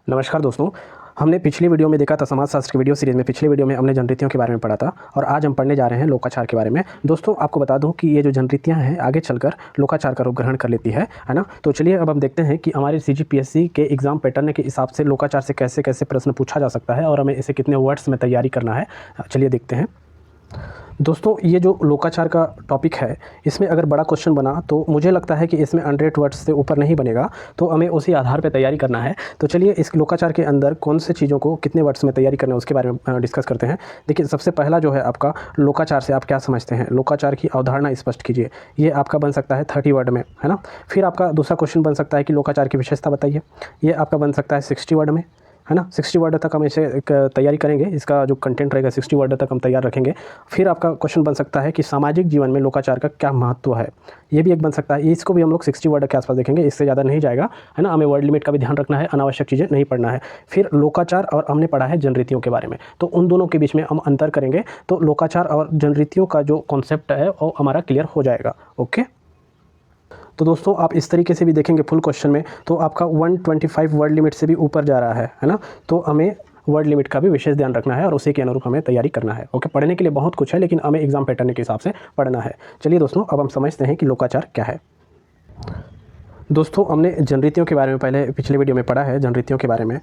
नमस्कार दोस्तों। हमने पिछली वीडियो में देखा था समाजशास्त्र की वीडियो सीरीज़ में। पिछली वीडियो में हमने जनरीतियों के बारे में पढ़ा था और आज हम पढ़ने जा रहे हैं लोकाचार के बारे में। दोस्तों आपको बता दूं कि ये जो जनरीतियां हैं आगे चलकर लोकाचार का रूप ग्रहण कर लेती है ना। तो चलिए अब हम देखते हैं कि हमारे सीजीपीएससी के एग्ज़ाम पैटर्न के हिसाब से लोकाचार से कैसे कैसे प्रश्न पूछा जा सकता है और हमें इसे कितने वर्ड्स में तैयारी करना है। चलिए देखते हैं दोस्तों। ये जो लोकाचार का टॉपिक है इसमें अगर बड़ा क्वेश्चन बना तो मुझे लगता है कि इसमें 100 वर्ड्स से ऊपर नहीं बनेगा, तो हमें उसी आधार पर तैयारी करना है। तो चलिए इस लोकाचार के अंदर कौन से चीज़ों को कितने वर्ड्स में तैयारी करना है उसके बारे में डिस्कस करते हैं। देखिए सबसे पहला जो है आपका लोकाचार से आप क्या समझते हैं, लोकाचार की अवधारणा स्पष्ट कीजिए। ये आपका बन सकता है 30 वर्ड में, है ना। फिर आपका दूसरा क्वेश्चन बन सकता है कि लोकाचार की विशेषता बताइए। ये आपका बन सकता है 60 वर्ड में, है ना। 60 वर्ड तक हम इसे तैयारी करेंगे, इसका जो कंटेंट रहेगा 60 वर्ड तक हम तैयार रखेंगे। फिर आपका क्वेश्चन बन सकता है कि सामाजिक जीवन में लोकाचार का क्या महत्व है, ये भी एक बन सकता है। इसको भी हम लोग 60 वर्ड के आसपास देखेंगे, इससे ज़्यादा नहीं जाएगा, है ना। हमें वर्ड लिमिट का भी ध्यान रखना है, अनावश्यक चीज़ें नहीं पढ़ना है। फिर लोकाचार और हमने पढ़ा है जनरीतियों के बारे में, तो उन दोनों के बीच में हम अंतर करेंगे, तो लोकाचार और जनरीतियों का जो कॉन्सेप्ट है वो हमारा क्लियर हो जाएगा। ओके, तो दोस्तों आप इस तरीके से भी देखेंगे फुल क्वेश्चन में तो आपका 125 वर्ड लिमिट से भी ऊपर जा रहा है ना। तो हमें वर्ड लिमिट का भी विशेष ध्यान रखना है और उसी के अनुरूप हमें तैयारी करना है। ओके, पढ़ने के लिए बहुत कुछ है लेकिन हमें एग्जाम पैटर्न के हिसाब से पढ़ना है। चलिए दोस्तों अब हम समझते हैं कि लोकाचार क्या है। दोस्तों हमने जनरीतियों के बारे में पहले पिछले वीडियो में पढ़ा है। जनरीतियों के बारे में,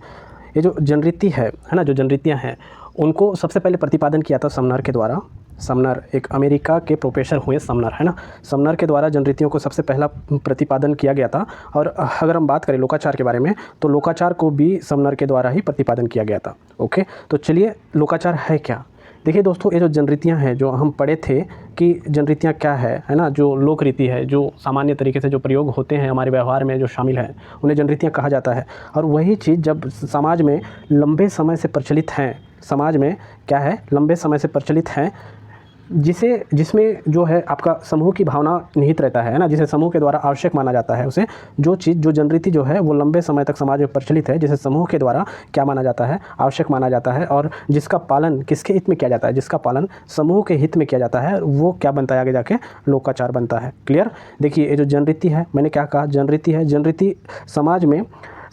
ये जो जनरीति है ना, जो जनरीतियाँ हैं उनको सबसे पहले प्रतिपादन किया था समनर के द्वारा। समनर एक अमेरिका के प्रोफेसर हुए समनर, है ना। समनर के द्वारा जनरीतियों को सबसे पहला प्रतिपादन किया गया था। और अगर हम बात करें लोकाचार के बारे में तो लोकाचार को भी समनर के द्वारा ही प्रतिपादन किया गया था। ओके, तो चलिए लोकाचार है क्या। देखिए दोस्तों, ये जो जनरीतियाँ हैं जो हम पढ़े थे कि जनरीतियाँ क्या है ना। जो लोक रीति है, जो सामान्य तरीके से जो प्रयोग होते हैं हमारे व्यवहार में जो शामिल है, उन्हें जनरीतियाँ कहा जाता है। और वही चीज़ जब समाज में लंबे समय से प्रचलित हैं, समाज में क्या है, लंबे समय से प्रचलित हैं, जिसमें जो है आपका समूह की भावना निहित रहता है ना, जिसे समूह के द्वारा आवश्यक माना जाता है। उसे जो चीज़, जो जनरीति जो है वो लंबे समय तक समाज में प्रचलित है, जिसे समूह के द्वारा क्या माना जाता है, आवश्यक माना जाता है, और जिसका पालन किसके हित में किया जाता है, जिसका पालन समूह के हित में किया जाता है, वो क्या बनता है, आगे जाके लोकाचार बनता है। क्लियर। देखिए ये जो जनरीति है, मैंने क्या कहा, जनरीति है। जनरीति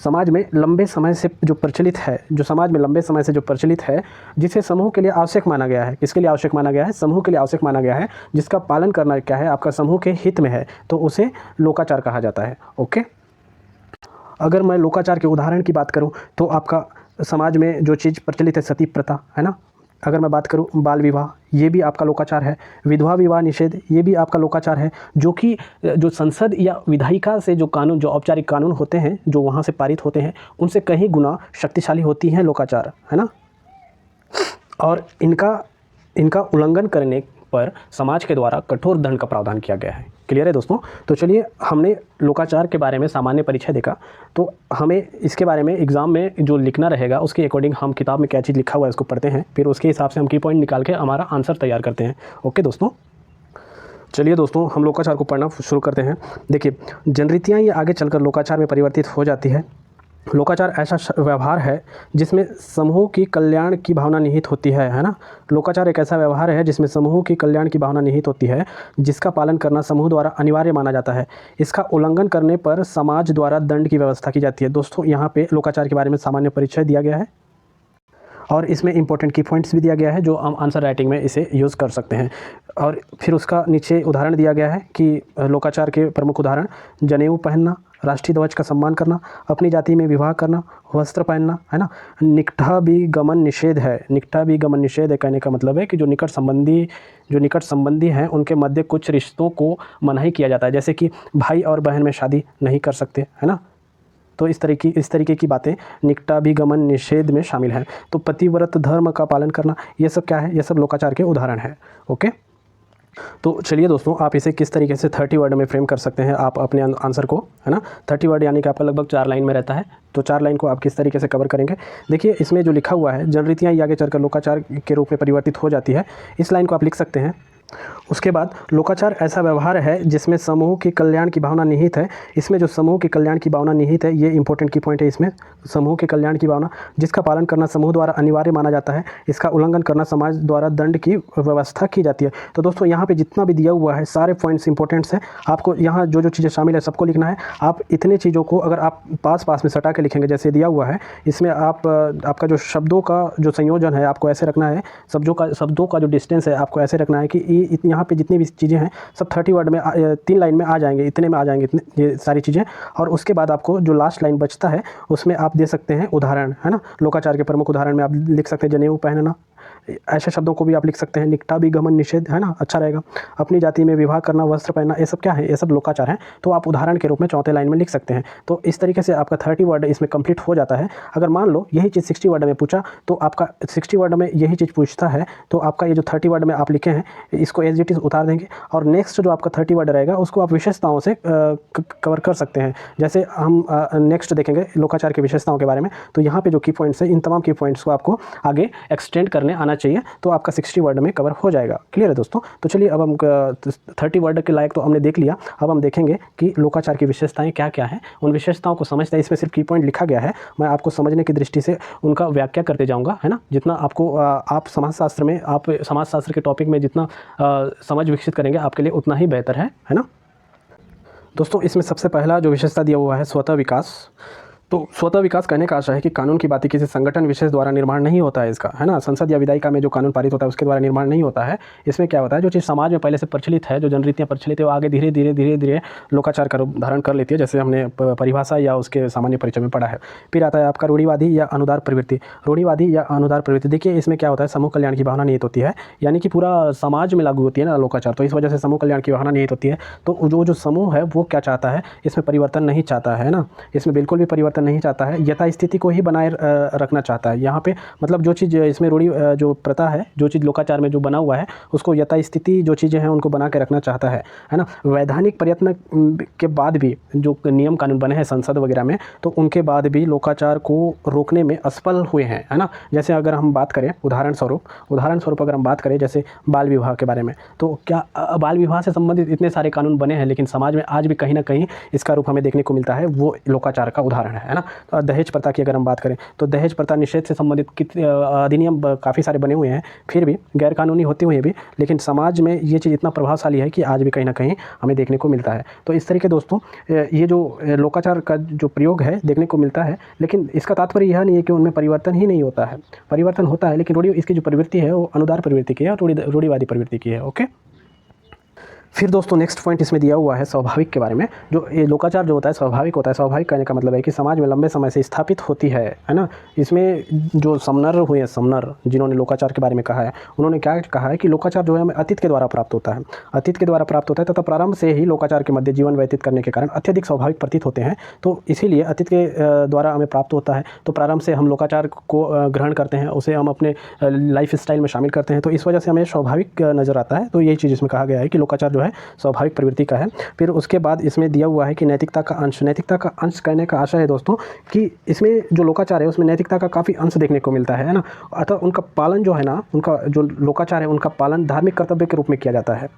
समाज में लंबे समय से जो प्रचलित है, जो समाज में लंबे समय से जो प्रचलित है, जिसे समूह के लिए आवश्यक माना गया है। किसके लिए आवश्यक माना गया है, समूह के लिए आवश्यक माना गया है, जिसका पालन करना क्या है, आपका समूह के हित में है, तो उसे लोकाचार कहा जाता है। ओके, अगर मैं लोकाचार के उदाहरण की बात करूं तो आपका समाज में जो चीज़ प्रचलित है सती प्रथा, है ना। अगर मैं बात करूं बाल विवाह, ये भी आपका लोकाचार है। विधवा विवाह निषेध, ये भी आपका लोकाचार है, जो कि जो संसद या विधायिका से जो कानून, जो औपचारिक कानून होते हैं, जो वहाँ से पारित होते हैं, उनसे कहीं गुना शक्तिशाली होती हैं लोकाचार, है ना। और इनका उल्लंघन करने पर समाज के द्वारा कठोर दंड का प्रावधान किया गया है। क्लियर है दोस्तों। तो चलिए हमने लोकाचार के बारे में सामान्य परिचय देखा, तो हमें इसके बारे में एग्ज़ाम में जो लिखना रहेगा उसके अकॉर्डिंग हम किताब में क्या चीज़ लिखा हुआ है उसको पढ़ते हैं, फिर उसके हिसाब से हम की पॉइंट निकाल के हमारा आंसर तैयार करते हैं। ओके दोस्तों, चलिए दोस्तों हम लोकाचार को पढ़ना शुरू करते हैं। देखिए जनरीतियाँ ये आगे चलकर लोकाचार में परिवर्तित हो जाती है। लोकाचार ऐसा व्यवहार है जिसमें समूह की कल्याण की भावना निहित होती है ना। लोकाचार एक ऐसा व्यवहार है जिसमें समूह की कल्याण की भावना निहित होती है, जिसका पालन करना समूह द्वारा अनिवार्य माना जाता है। इसका उल्लंघन करने पर समाज द्वारा दंड की व्यवस्था की जाती है। दोस्तों यहाँ पे लोकाचार के बारे में सामान्य परिचय दिया गया है और इसमें इंपॉर्टेंट की पॉइंट्स भी दिया गया है जो हम आंसर राइटिंग में इसे यूज़ कर सकते हैं। और फिर उसका नीचे उदाहरण दिया गया है कि लोकाचार के प्रमुख उदाहरण: जनेऊ पहनना, राष्ट्रीय ध्वज का सम्मान करना, अपनी जाति में विवाह करना, वस्त्र पहनना, है ना। निकटा भी गमन निषेध है। निकटा भी गमन निषेध है कहने का मतलब है कि जो निकट संबंधी हैं उनके मध्य कुछ रिश्तों को मनाही किया जाता है, जैसे कि भाई और बहन में शादी नहीं कर सकते, है ना। तो इस तरीके की बातें निकटाभिगमन निषेध में शामिल हैं। तो पतिव्रत धर्म का पालन करना, ये सब क्या है, ये सब लोकाचार के उदाहरण है। ओके, तो चलिए दोस्तों आप इसे किस तरीके से 30 वर्ड में फ्रेम कर सकते हैं आप अपने आंसर को, है ना। 30 वर्ड यानी कि आपका लगभग 4 लाइन में रहता है, तो 4 लाइन को आप किस तरीके से कवर करेंगे। देखिए इसमें जो लिखा हुआ है, जनरीतियाँ आगे चलकर लोकाचार के रूप में परिवर्तित हो जाती है, इस लाइन को आप लिख सकते हैं उसके बाद लोकाचार ऐसा व्यवहार है जिसमें समूह के कल्याण की भावना निहित है। इसमें जो समूह के कल्याण की भावना निहित है, ये इंपॉर्टेंट की पॉइंट है इसमें, समूह के कल्याण की भावना, जिसका पालन करना समूह द्वारा अनिवार्य माना जाता है। इसका उल्लंघन करना समाज द्वारा दंड की व्यवस्था की जाती है। तो दोस्तों यहाँ पे जितना भी दिया हुआ है सारे पॉइंट्स इंपॉर्टेंट्स हैं। आपको यहाँ जो जो चीज़ें शामिल है सबको लिखना है। आप इतने चीज़ों को अगर आप पास में सटा के लिखेंगे जैसे दिया हुआ है, इसमें आप आपका जो शब्दों का जो संयोजन है आपको ऐसे रखना है, शब्दों का जो डिस्टेंस है आपको ऐसे रखना है कि यहाँ पे जितनी भी चीज़ें हैं सब 30 वर्ड में 3 लाइन में आ जाएंगे, इतने में आ जाएंगे, इतने ये सारी चीज़ें। और उसके बाद आपको जो लास्ट लाइन बचता है उसमें आप दे सकते हैं उदाहरण, है ना। लोकाचार के प्रमुख उदाहरण में आप लिख सकते हैं जनेऊ पहनना, ऐसे शब्दों को भी आप लिख सकते हैं। निकटा भी गमन निषेध, है ना, अच्छा रहेगा। अपनी जाति में विवाह करना, वस्त्र पहनना, ये सब क्या है, ये सब लोकाचार हैं। तो आप उदाहरण के रूप में चौथे लाइन में लिख सकते हैं। तो इस तरीके से आपका 30 वर्ड इसमें कंप्लीट हो जाता है। अगर मान लो यही चीज़ 60 वर्ड में पूछा तो आपका 60 वर्ड में यही चीज़ पूछता है तो आपका ये जो 30 वर्ड में आप लिखे हैं इसको एज इट इज़ उतार देंगे और नेक्स्ट जो आपका 30 वर्ड रहेगा उसको आप विशेषताओं से कवर कर सकते हैं। जैसे हम नेक्स्ट देखेंगे लोकाचार की विशेषताओं के बारे में, तो यहाँ पे जो की पॉइंट्स है इन तमाम की पॉइंट्स को आपको आगे एक्सटेंड करने आना चाहिए, तो आपका 60 वर्ड में कवर हो जाएगा। क्लियर है दोस्तों। तो चलिए अब हम 30 वर्ड के लायक तो हमने देख लिया। अब हम देखेंगे कि लोकाचार की विशेषताएं क्या क्या हैं, उन विशेषताओं को समझते हैं। इसमें सिर्फ की पॉइंट लिखा गया है, मैं आपको समझने की दृष्टि से उनका व्याख्या करते जाऊँगा, है ना। जितना आपको आप समाजशास्त्र में, आप समाजशास्त्र के टॉपिक में जितना समझ विकसित करेंगे आपके लिए उतना ही बेहतर है ना। दोस्तों इसमें सबसे पहला जो विशेषता दिया हुआ है स्वतः विकास। तो स्वतः विकास कहने का आशा है कि कानून की बातें किसी संगठन विशेष द्वारा निर्माण नहीं होता है इसका, है ना। संसद या विधायिका में जो कानून पारित होता है उसके द्वारा निर्माण नहीं होता है। इसमें क्या होता है, जो चीज़ समाज में पहले से प्रचलित है, जो जनरीतियाँ प्रचलित है, वो आगे धीरे धीरे लोकाचार का रूप धारण कर लेती है, जैसे हमने परिभाषा या उसके सामान्य परिचय में पढ़ा है। फिर आता है आपका रूढ़िवादी या अनुदार प्रवृत्ति। रूढ़िवादी या अनुदार प्रवृत्ति, देखिए इसमें क्या होता है, समूह कल्याण की भावना निहित होती है, यानी कि पूरा समाज में लागू होती है ना लोकाचार, तो इस वजह से समूह कल्याण की भावना निहित होती है। तो जो समूह है वो क्या चाहता है, इसमें परिवर्तन नहीं चाहता है ना, इसमें बिल्कुल भी परिवर्तन नहीं चाहता है, स्थिति को ही बनाए रखना चाहता है। यहाँ पे मतलब जो चीज़ इसमें रूढ़ी जो प्रथा है, जो चीज़ लोकाचार में जो बना हुआ है उसको यथास्थिति जो चीज़ें हैं उनको बना के रखना चाहता है ना। वैधानिक प्रयत्न के बाद भी जो नियम कानून बने हैं संसद वगैरह में, तो उनके बाद भी लोकाचार को रोकने में असफल हुए हैं, है ना। जैसे अगर हम बात करें उदाहरण स्वरूप अगर हम बात करें जैसे बाल विवाह के बारे में, तो क्या बाल विवाह से संबंधित इतने सारे कानून बने हैं लेकिन समाज में आज भी कहीं ना कहीं इसका रूप हमें देखने को मिलता है, वो लोकाचार का उदाहरण है ना। तो दहेज प्रथा की अगर हम बात करें तो दहेज प्रथा निषेध से संबंधित अधिनियम काफ़ी सारे बने हुए हैं, फिर भी गैर कानूनी होते हुए भी, लेकिन समाज में ये चीज़ इतना प्रभावशाली है कि आज भी कहीं ना कहीं हमें देखने को मिलता है। तो इस तरीके दोस्तों ये जो लोकाचार का जो प्रयोग है देखने को मिलता है, लेकिन इसका तात्पर्य यह नहीं है कि उनमें परिवर्तन ही नहीं होता है, परिवर्तन होता है, लेकिन इसकी जो प्रवृत्ति है वो अनुदार प्रवृत्ति की है और रूढ़िवादी प्रवृत्ति की है। ओके। फिर दोस्तों नेक्स्ट पॉइंट इसमें दिया हुआ है स्वाभाविक के बारे में। जो ये लोकाचार जो होता है स्वाभाविक होता है। स्वाभाविक कहने का मतलब है कि समाज में लंबे समय से स्थापित होती है ना। इसमें जो समनर हुए हैं, समनर जिन्होंने लोकाचार के बारे में कहा है, उन्होंने क्या कहा है कि लोकाचार जो है हमें अतीत के द्वारा प्राप्त होता है, अतीत के द्वारा प्राप्त होता है तथा प्रारंभ से ही लोकाचार के मध्य जीवन व्यतीत करने के कारण अत्यधिक स्वाभाविक प्रतीत होते हैं। तो इसीलिए अतीत के द्वारा हमें प्राप्त होता है, तो प्रारंभ से हम लोकाचार को ग्रहण करते हैं, उसे हम अपने लाइफ स्टाइल में शामिल करते हैं, तो इस वजह से हमें स्वाभाविक नज़र आता है। तो यही चीज़ इसमें कहा गया है कि लोकाचार जो है स्वाभाविक प्रवृत्ति का है। फिर उसके बाद इसमें दिया हुआ है कि नैतिकता का अंश। नैतिकता का अंश कहने का आशा है दोस्तों कि इसमें जो लोकाचार है उसमें नैतिकता का काफ़ी अंश देखने को मिलता है ना। अतः उनका पालन जो है ना, उनका जो लोकाचार है उनका पालन धार्मिक कर्तव्य के रूप में किया जाता है,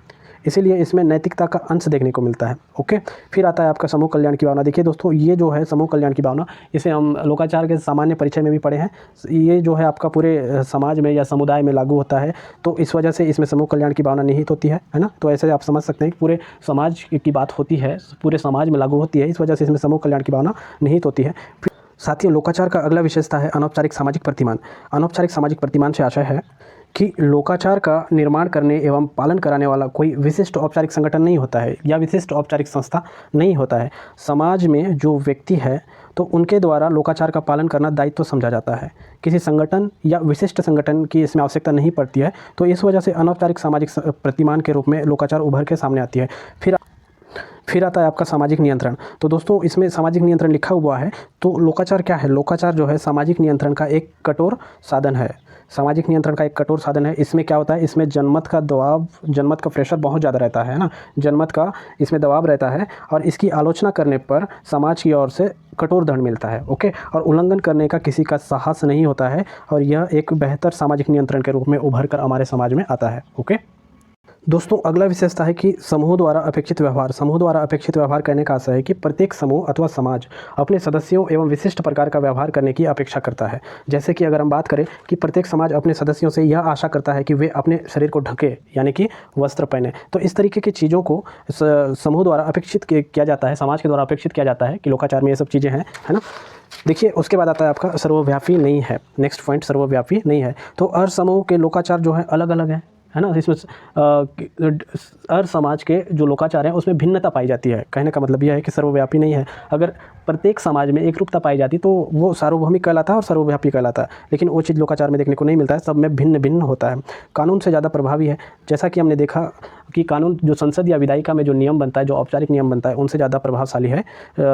इसीलिए इसमें नैतिकता का अंश देखने को मिलता है। ओके। फिर आता है आपका समूह कल्याण की भावना। देखिए दोस्तों ये जो है समूह कल्याण की भावना, इसे हम लोकाचार के सामान्य परिचय में भी पढ़े हैं। ये जो है आपका पूरे समाज में या समुदाय में लागू होता है, तो इस वजह से इसमें समूह कल्याण की भावना निहित होती है ना। तो ऐसे आप समझ सकते हैं कि पूरे समाज की बात होती है, पूरे समाज में लागू होती है, इस वजह से इसमें समूह कल्याण की भावना निहित होती है। साथियों लोकाचार का अगला विशेषता है अनौपचारिक सामाजिक प्रतिमान। अनौपचारिक सामाजिक प्रतिमान से आशय है कि लोकाचार का निर्माण करने एवं पालन कराने वाला कोई विशिष्ट औपचारिक संगठन नहीं होता है या विशिष्ट औपचारिक संस्था नहीं होता है। समाज में जो व्यक्ति है तो उनके द्वारा लोकाचार का पालन करना दायित्व समझा जाता है। किसी संगठन या विशिष्ट संगठन की इसमें आवश्यकता नहीं पड़ती है, तो इस वजह से अनौपचारिक सामाजिक प्रतिमान के रूप में लोकाचार उभर के सामने आती है। फिर आता है आपका सामाजिक नियंत्रण। तो दोस्तों इसमें सामाजिक नियंत्रण लिखा हुआ है, तो लोकाचार क्या है? लोकाचार जो है सामाजिक नियंत्रण का एक कठोर साधन है। सामाजिक नियंत्रण का एक कठोर साधन है। इसमें क्या होता है, इसमें जनमत का दबाव, जनमत का प्रेशर बहुत ज़्यादा रहता है ना, जनमत का इसमें दबाव रहता है और इसकी आलोचना करने पर समाज की ओर से कठोर दंड मिलता है। ओके। और उल्लंघन करने का किसी का साहस नहीं होता है और यह एक बेहतर सामाजिक नियंत्रण के रूप में उभर कर हमारे समाज में आता है। ओके। दोस्तों अगला विशेषता है कि समूह द्वारा अपेक्षित व्यवहार। समूह द्वारा अपेक्षित व्यवहार कहने का आशय है कि प्रत्येक समूह अथवा समाज अपने सदस्यों एवं विशिष्ट प्रकार का व्यवहार करने की अपेक्षा करता है। जैसे कि अगर हम बात करें कि प्रत्येक समाज अपने सदस्यों से यह आशा करता है कि वे अपने शरीर को ढके, यानी कि वस्त्र पहने। तो इस तरीके की चीज़ों को समूह द्वारा अपेक्षित किया जाता है, समाज के द्वारा अपेक्षित किया जाता है कि लोकाचार में ये सब चीज़ें हैं, है ना। देखिए उसके बाद आता है आपका सर्वव्यापी नहीं है। नेक्स्ट पॉइंट सर्वव्यापी नहीं है। तो हर समूह के लोकाचार जो है अलग अलग है ना। इसमें हर समाज के जो लोकाचार हैं उसमें भिन्नता पाई जाती है। कहने का मतलब यह है कि सर्वव्यापी नहीं है। अगर प्रत्येक समाज में एक रूपता पाई जाती तो वो सार्वभौमिक कहलाता है और सर्वव्यापी कहलाता है, लेकिन वो चीज़ लोकाचार में देखने को नहीं मिलता है। सब में भिन्न भिन्न होता है। कानून से ज़्यादा प्रभावी है। जैसा कि हमने देखा कि कानून जो संसद या विधायिका में जो नियम बनता है, जो औपचारिक नियम बनता है, उनसे ज़्यादा प्रभावशाली है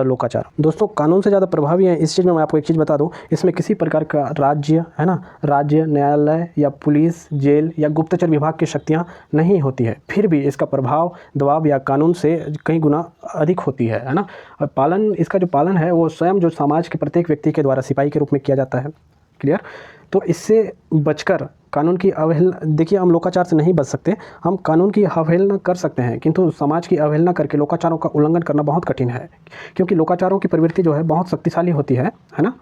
लोकाचार। दोस्तों कानून से ज़्यादा प्रभावी है, इस चीज़ में मैं आपको एक चीज़ बता दूं, इसमें किसी प्रकार का राज्य, है ना, राज्य न्यायालय या पुलिस, जेल या गुप्तचर विभाग की शक्तियाँ नहीं होती है। फिर भी इसका प्रभाव दबाव या कानून से कई गुना अधिक होती है ना। और पालन, इसका जो पालन है वो स्वयं जो समाज के प्रत्येक व्यक्ति के द्वारा सिपाही के रूप में किया जाता है। क्लियर। तो इससे बचकर कानून की अवहेलना, देखिए हम लोकाचार से नहीं बच सकते, हम कानून की अवहेलना कर सकते हैं, किंतु समाज की अवहेलना करके लोकाचारों का उल्लंघन करना बहुत कठिन है, क्योंकि लोकाचारों की प्रवृत्ति जो है बहुत शक्तिशाली होती है ना।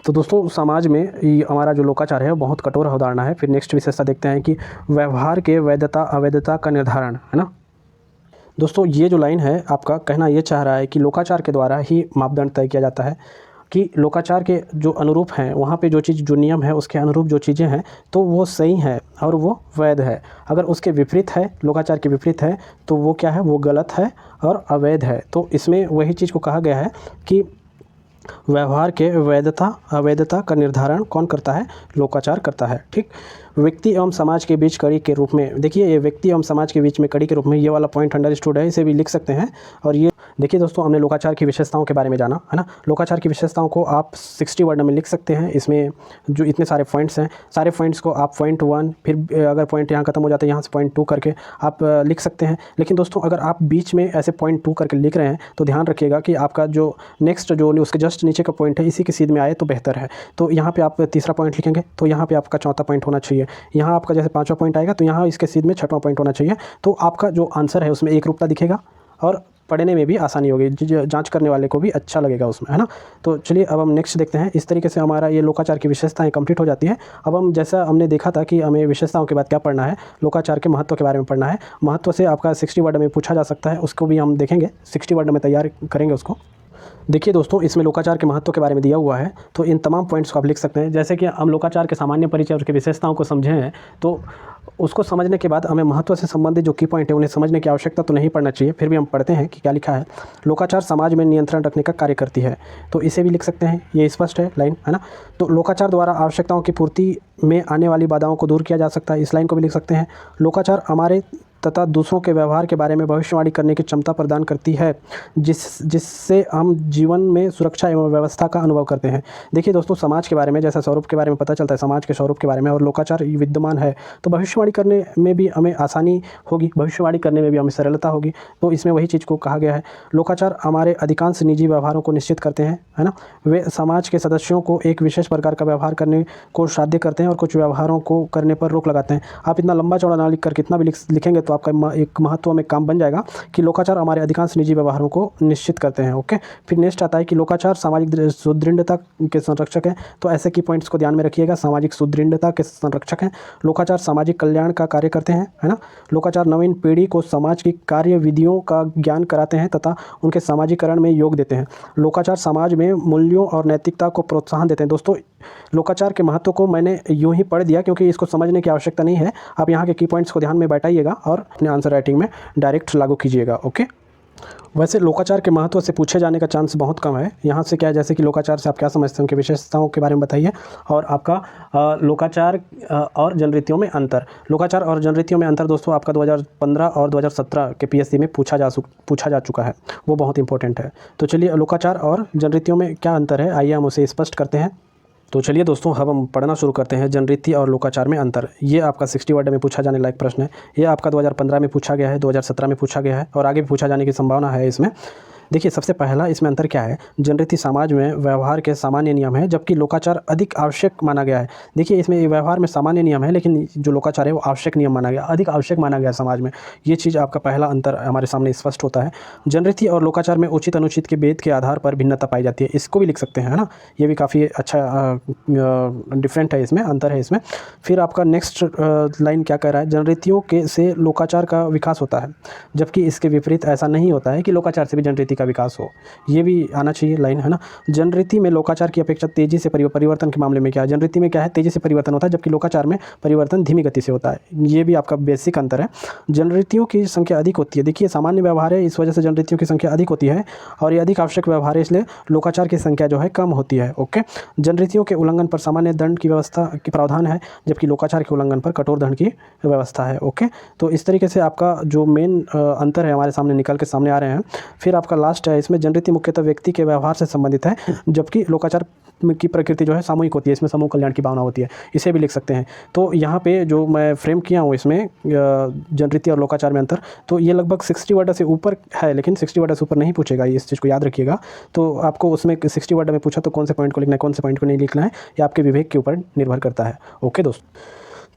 तो दोस्तों समाज में हमारा जो लोकाचार है वो बहुत कठोर अवधारणा है। फिर नेक्स्ट विशेषता देखते हैं कि व्यवहार के वैधता अवैधता का निर्धारण, है ना। दोस्तों ये जो लाइन है आपका कहना ये चाह रहा है कि लोकाचार के द्वारा ही मापदंड तय किया जाता है, कि लोकाचार के जो अनुरूप हैं वहाँ पे जो चीज़, जो नियम है उसके अनुरूप जो चीज़ें हैं तो वो सही है और वो वैध है। अगर उसके विपरीत है, लोकाचार के विपरीत है, तो वो क्या है, वो गलत है और अवैध है। तो इसमें वही चीज़ को कहा गया है कि व्यवहार के वैधता अवैधता का निर्धारण कौन करता है, लोकाचार करता है। ठीक। व्यक्ति एवं समाज के बीच कड़ी के रूप में, देखिए ये व्यक्ति एवं समाज के बीच में कड़ी के रूप में, ये वाला पॉइंट अंडरस्टूड है, इसे भी लिख सकते हैं। और ये देखिए दोस्तों हमने लोकाचार की विशेषताओं के बारे में जाना, है ना। लोकाचार की विशेषताओं को आप 60 वर्ड में लिख सकते हैं। इसमें जो इतने सारे पॉइंट्स हैं, सारे पॉइंट्स को आप पॉइंट 1, फिर अगर पॉइंट यहाँ खत्म हो जाता है यहाँ से पॉइंट 2 करके आप लिख सकते हैं। लेकिन दोस्तों अगर आप बीच में ऐसे पॉइंट 2 करके लिख रहे हैं तो ध्यान रखिएगा कि आपका जो नेक्स्ट जो उसके जस्ट नीचे का पॉइंट है इसी की सीध में आए तो बेहतर है। तो यहाँ पे आप तीसरा पॉइंट लिखेंगे तो यहाँ पे आपका चौथा पॉइंट होना चाहिए। यहाँ आपका जैसे पाँचवा पॉइंट आएगा तो यहाँ इसके सीध में छठवां पॉइंट होना चाहिए। तो आपका जो आंसर है उसमें एक रूपता दिखेगा और पढ़ने में भी आसानी होगी, जांच करने वाले को भी अच्छा लगेगा उसमें, है ना। तो चलिए अब हम नेक्स्ट देखते हैं। इस तरीके से हमारा ये लोकाचार की विशेषताएं कंप्लीट हो जाती है। अब हम जैसा हमने देखा था कि हमें विशेषताओं के बाद क्या पढ़ना है, लोकाचार के महत्व के बारे में पढ़ना है। महत्व से आपका 60 वर्ड में पूछा जा सकता है, उसको भी हम देखेंगे, 60 वर्ड में तैयार करेंगे उसको। देखिए दोस्तों इसमें लोकाचार के महत्व के बारे में दिया हुआ है, तो इन तमाम पॉइंट्स को आप लिख सकते हैं। जैसे कि हम लोकाचार के सामान्य परिचय और उसकी विशेषताओं को समझे हैं, तो उसको समझने के बाद हमें महत्व से संबंधित जो की पॉइंट है उन्हें समझने की आवश्यकता तो नहीं पड़ना चाहिए। फिर भी हम पढ़ते हैं कि क्या लिखा है। लोकाचार समाज में नियंत्रण रखने का कार्य करती है, तो इसे भी लिख सकते हैं, ये स्पष्ट है लाइन, है ना। तो लोकाचार द्वारा आवश्यकताओं की पूर्ति में आने वाली बाधाओं को दूर किया जा सकता है, इस लाइन को भी लिख सकते हैं। लोकाचार हमारे तथा दूसरों के व्यवहार के बारे में भविष्यवाणी करने की क्षमता प्रदान करती है, जिससे हम जीवन में सुरक्षा एवं व्यवस्था का अनुभव करते हैं। देखिए दोस्तों समाज के बारे में, जैसा स्वरूप के बारे में पता चलता है, समाज के स्वरूप के बारे में, और लोकाचार विद्यमान है तो भविष्यवाणी करने में भी हमें आसानी होगी, भविष्यवाणी करने में भी हमें सरलता होगी। तो इसमें वही चीज़ को कहा गया है। लोकाचार हमारे अधिकांश निजी व्यवहारों को निश्चित करते हैं, है ना। वे समाज के सदस्यों को एक विशेष प्रकार का व्यवहार करने को साध्य करते हैं और कुछ व्यवहारों को करने पर रोक लगाते हैं। आप इतना लंबा चौड़ा ना लिख कर कितना भी लिखेंगे तो आपका एक महत्व में काम बन जाएगा कि लोकाचार हमारे अधिकांश निजी व्यवहारों को निश्चित करते हैं। ओके। फिर नेक्स्ट आता है कि लोकाचार सामाजिक सुदृढ़ता के संरक्षक हैं, तो ऐसे की पॉइंट्स को ध्यान में रखिएगा। सामाजिक सुदृढ़ता के संरक्षक हैं। लोकाचार सामाजिक कल्याण का कार्य करते हैं, है ना। लोकाचार नवीन पीढ़ी को समाज की कार्य विधियों का ज्ञान कराते हैं तथा उनके सामाजिकरण में योग देते हैं। लोकाचार समाज में मूल्यों और नैतिकता को प्रोत्साहन देते हैं। दोस्तों लोकाचार के महत्व को मैंने यूं ही पढ़ दिया क्योंकि इसको समझने की आवश्यकता नहीं है। आप यहाँ के की पॉइंट्स को ध्यान में बैठाइएगा और अपने आंसर राइटिंग में डायरेक्ट लागू कीजिएगा। ओके। वैसे लोकाचार के महत्व से पूछे जाने का चांस बहुत कम है। यहाँ से क्या है, जैसे कि लोकाचार से आप क्या समझते हैं, उनकी विशेषताओं के बारे में बताइए। और आपका लोकाचार और जनरीतियों में अंतर, लोकाचार और जनरीतियों में अंतर दोस्तों आपका 2015 और 2017 के पीएससी में पूछा जा चुका है, वो बहुत इंपॉर्टेंट है। तो चलिए लोकाचार और जनरीतियों में क्या अंतर है, आइए हम उसे स्पष्ट करते हैं। तो चलिए दोस्तों अब हम पढ़ना शुरू करते हैं। जनरीति और लोकाचार में अंतर, ये आपका 60 वर्ड में पूछा जाने लायक प्रश्न है। ये आपका 2015 में पूछा गया है, 2017 में पूछा गया है और आगे भी पूछा जाने की संभावना है इसमें। देखिए सबसे पहला इसमें अंतर क्या है, जनरीति समाज में व्यवहार के सामान्य नियम है, जबकि लोकाचार अधिक आवश्यक माना गया है। देखिए इसमें व्यवहार में सामान्य नियम है, लेकिन जो लोकाचार है वो आवश्यक नियम माना गया, अधिक आवश्यक माना गया समाज में। ये चीज़ आपका पहला अंतर हमारे सामने स्पष्ट होता है। जनरीति और लोकाचार में उचित अनुचित के भेद के आधार पर भिन्नता पाई जाती है, इसको भी लिख सकते हैं, है ना। ये भी काफ़ी अच्छा डिफरेंट है, इसमें अंतर है इसमें। फिर आपका नेक्स्ट लाइन क्या कह रहा है, जनरीतियों के से लोकाचार का विकास होता है, जबकि इसके विपरीत ऐसा नहीं होता है कि लोकाचार से भी जनरीति का विकास हो। ये भी आना चाहिए लाइन, है ना। जनरीति में लोकाचार की अपेक्षा तेज़ी से परिवर्तन के मामले में क्या है, जनरीति में क्या है, तेज़ी से परिवर्तन होता है, जबकि लोकाचार में परिवर्तन धीमी गति से होता है। ये भी आपका बेसिक अंतर है। जनरीतियों की संख्या अधिक होती है, देखिए सामान्य व्यवहार है, इस वजह से जनरीतियों की संख्या अधिक होती है, और ये अधिक आवश्यक व्यवहार है, इसलिए लोकाचार की संख्या जो है कम होती है। ओके, जनरीतियों के उल्लंघन पर सामान्य दंड की व्यवस्था की प्रावधान है, जबकि लोकाचार के उल्लंघन पर कठोर दंड की व्यवस्था है। ओके, तो इस तरीके से आपका जो मेन अंतर है हमारे सामने निकल के सामने आ रहे हैं। फिर आपका लास्ट है, इसमें जनरीति मुख्यतः व्यक्ति के व्यवहार से संबंधित है, जबकि लोकाचार की प्रकृति जो है सामूहिक होती है, इसमें समूह कल्याण की भावना होती है, इसे भी लिख सकते हैं। तो यहाँ पे जो मैं फ्रेम किया हूँ इसमें जनरीति और लोकाचार में अंतर, तो ये लगभग 60 वर्ड से ऊपर है, लेकिन 60 वर्ड से ऊपर नहीं पूछेगा, इस चीज़ को याद रखिएगा। तो आपको उसमें 60 वर्ड में पूछा तो कौन से पॉइंट को लिखना है, कौन से पॉइंट को नहीं लिखना है, ये आपके विवेक के ऊपर निर्भर करता है। ओके दोस्तों,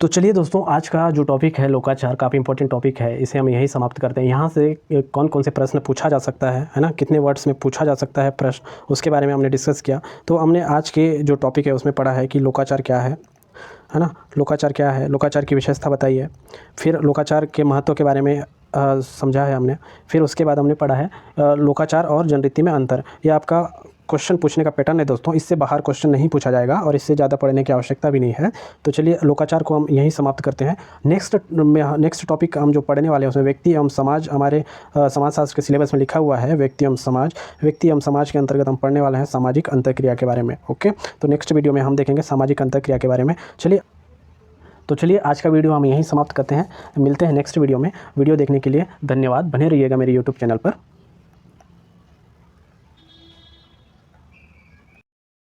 तो चलिए दोस्तों, आज का जो टॉपिक है लोकाचार, काफ़ी इंपॉर्टेंट टॉपिक है, इसे हम यही समाप्त करते हैं। यहाँ से कौन कौन से प्रश्न पूछा जा सकता है ना, कितने वर्ड्स में पूछा जा सकता है प्रश्न, उसके बारे में हमने डिस्कस किया। तो हमने आज के जो टॉपिक है उसमें पढ़ा है कि लोकाचार क्या है ना, लोकाचार क्या है, लोकाचार की विशेषता बताई है, फिर लोकाचार के महत्व के बारे में समझा है हमने, फिर उसके बाद हमने पढ़ा है लोकाचार और जनरीति में अंतर। ये आपका क्वेश्चन पूछने का पैटर्न है दोस्तों, इससे बाहर क्वेश्चन नहीं पूछा जाएगा और इससे ज़्यादा पढ़ने की आवश्यकता भी नहीं है। तो चलिए लोकाचार को हम यहीं समाप्त करते हैं। नेक्स्ट टॉपिक हम जो पढ़ने वाले हैं उसमें व्यक्ति एवं समाज, हमारे समाजशास्त्र के सिलेबस में लिखा हुआ है व्यक्ति एवं समाज के अंतर्गत हम पढ़ने वाले हैं सामाजिक अंतःक्रिया के बारे में। ओके, तो नेक्स्ट वीडियो में हम देखेंगे सामाजिक अंतःक्रिया के बारे में। चलिए आज का वीडियो हम यहीं समाप्त करते हैं, मिलते हैं नेक्स्ट वीडियो में। वीडियो देखने के लिए धन्यवाद, बने रहिएगा मेरे यूट्यूब चैनल पर।